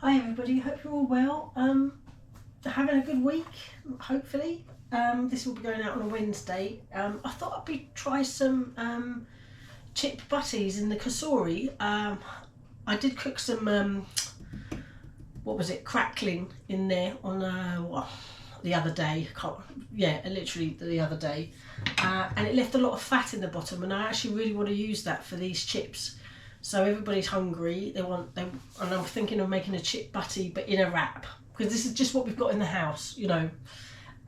Hi everybody, hope you're all well. Having a good week, hopefully. This will be going out on a Wednesday. I thought I'd try some chipped butties in the Cosori. I did cook some, crackling in there on the other day. Literally the other day. And it left a lot of fat in the bottom, and I actually really want to use that for these chips. So everybody's hungry. And I'm thinking of making a chip butty, but in a wrap, because this is just what we've got in the house, you know.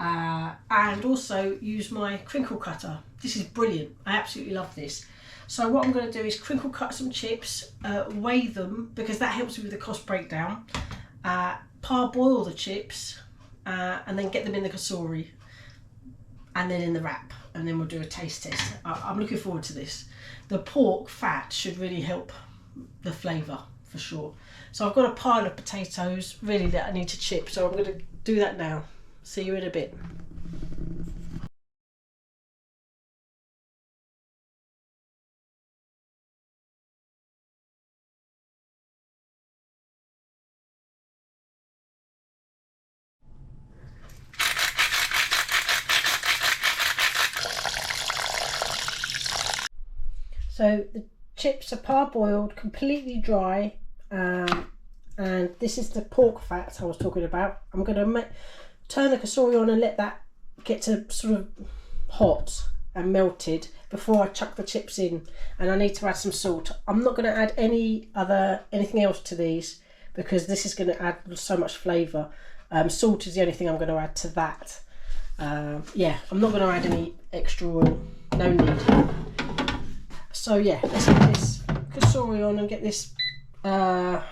And also use my crinkle cutter. This is brilliant. I absolutely love this. So what I'm going to do is crinkle cut some chips, weigh them, because that helps me with the cost breakdown. Parboil the chips, and then get them in the Cosori, and then in the wrap, and then we'll do a taste test. I'm looking forward to this. The pork fat should really help the flavour for sure. So I've got a pile of potatoes really that I need to chip, so I'm going to do that now. See you in a bit. So the chips are parboiled, completely dry, and this is the pork fat I was talking about. I'm going to turn the Cosori on and let that get to sort of hot and melted before I chuck the chips in. And I need to add some salt. I'm not going to add anything else to these, because this is going to add so much flavour. Salt is the only thing I'm going to add to that. Yeah, I'm not going to add any extra oil. No need. So yeah, let's get this Cosori on and get this fat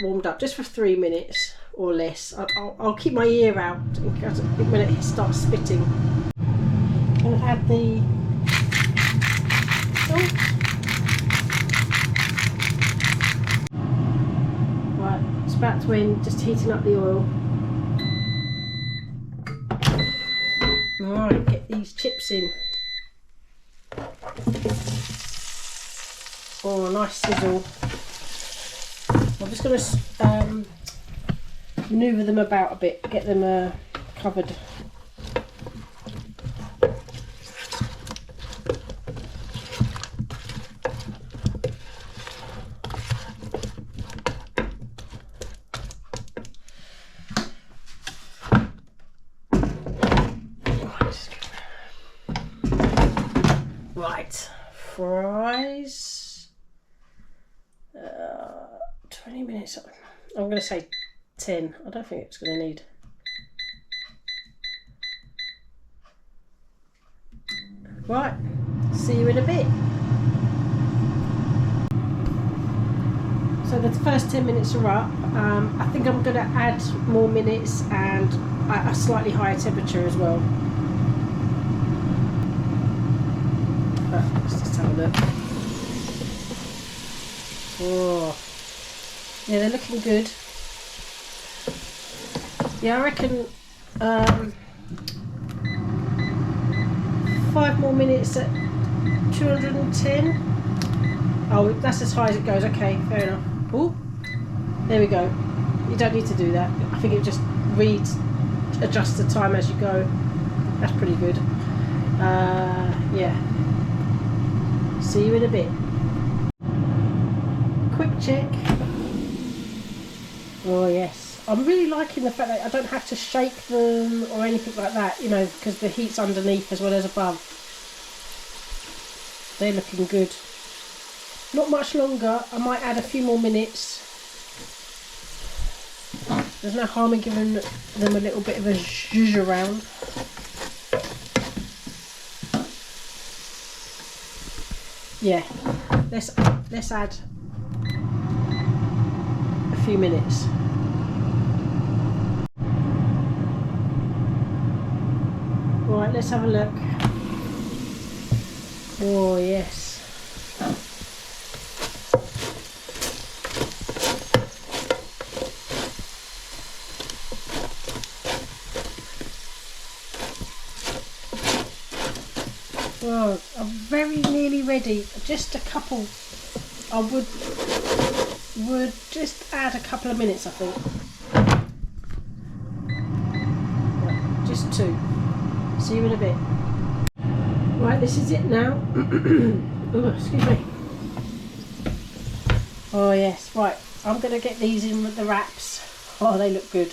warmed up just for 3 minutes or less. I'll keep my ear out when it starts spitting. I'm going to add the salt. Right, it's about to end, just heating up the oil. Alright, get these chips in. Oh, a nice sizzle. I'm just going to manoeuvre them about a bit, get them covered. Right, fries. 20 minutes. I'm going to say 10. I don't think it's going to need. Right, see you in a bit. So the first 10 minutes are up. I think I'm going to add more minutes and a slightly higher temperature as well. But let's just have a look. Oh, yeah, they're looking good. Yeah, I reckon 5 more minutes at 210. Oh, that's as high as it goes. Okay, fair enough. Oh, there we go. You don't need to do that. I think it just adjusts the time as you go. That's pretty good. Yeah. See you in a bit. Quick check. Oh yes, I'm really liking the fact that I don't have to shake them or anything like that, you know, because the heat's underneath as well as above. They're looking good. Not much longer. I might add a few more minutes. There's no harm in giving them a little bit of a zhuzh around. Yeah, let's add a few minutes. Right, let's have a look. Oh yes. Well, I'm very nearly ready. Just a couple. I would would just add a couple of minutes, I think. Right, just 2. See you in a bit. Right, this is it now. Oh, excuse me. Oh yes, right. I'm going to get these in with the wraps. Oh, they look good.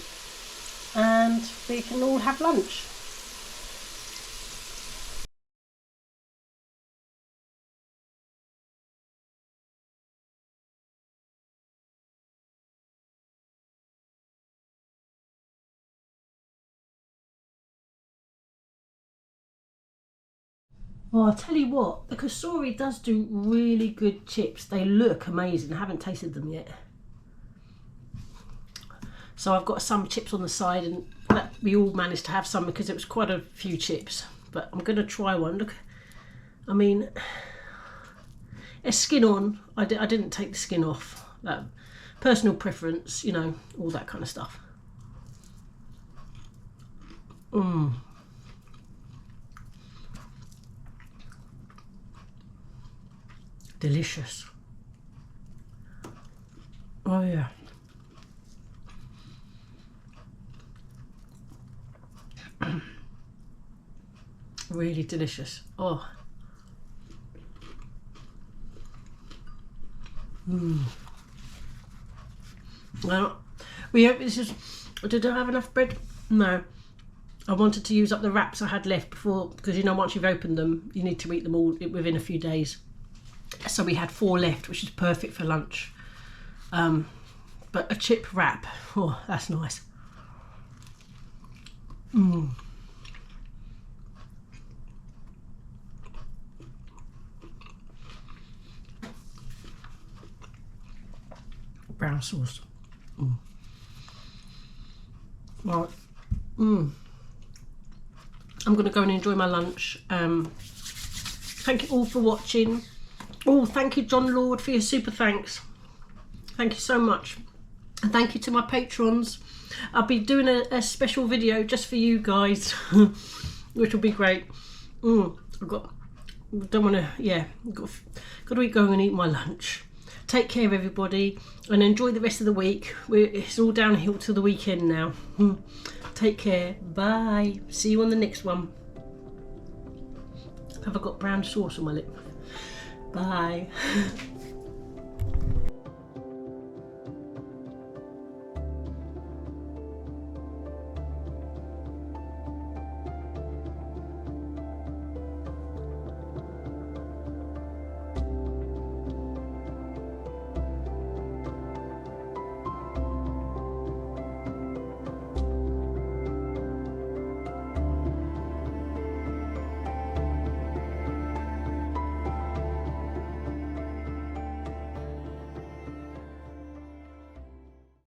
And we can all have lunch. Oh, I'll tell you what, the Cosori does do really good chips. They look amazing. I haven't tasted them yet. So I've got some chips on the side, and that we all managed to have some because it was quite a few chips. But I'm going to try one. Look, I mean, it's skin on. I didn't take the skin off. Personal preference, you know, all that kind of stuff. Mmm. Delicious. Oh yeah. Really delicious. Oh. Well, did I have enough bread? No. I wanted to use up the wraps I had left before, because you know once you've opened them you need to eat them all within a few days. So we had 4 left, which is perfect for lunch. But a chip wrap, oh, that's nice. Mmm. Brown sauce. Mm. Right. Mm. I'm going to go and enjoy my lunch. Thank you all for watching. Oh, thank you, John Lord, for your super thanks. Thank you so much. And thank you to my patrons. I'll be doing a special video just for you guys, which will be great. Got to go and eat my lunch. Take care, everybody, and enjoy the rest of the week. It's all downhill to the weekend now. Take care. Bye. See you on the next one. Have I got brown sauce on my lip? Bye.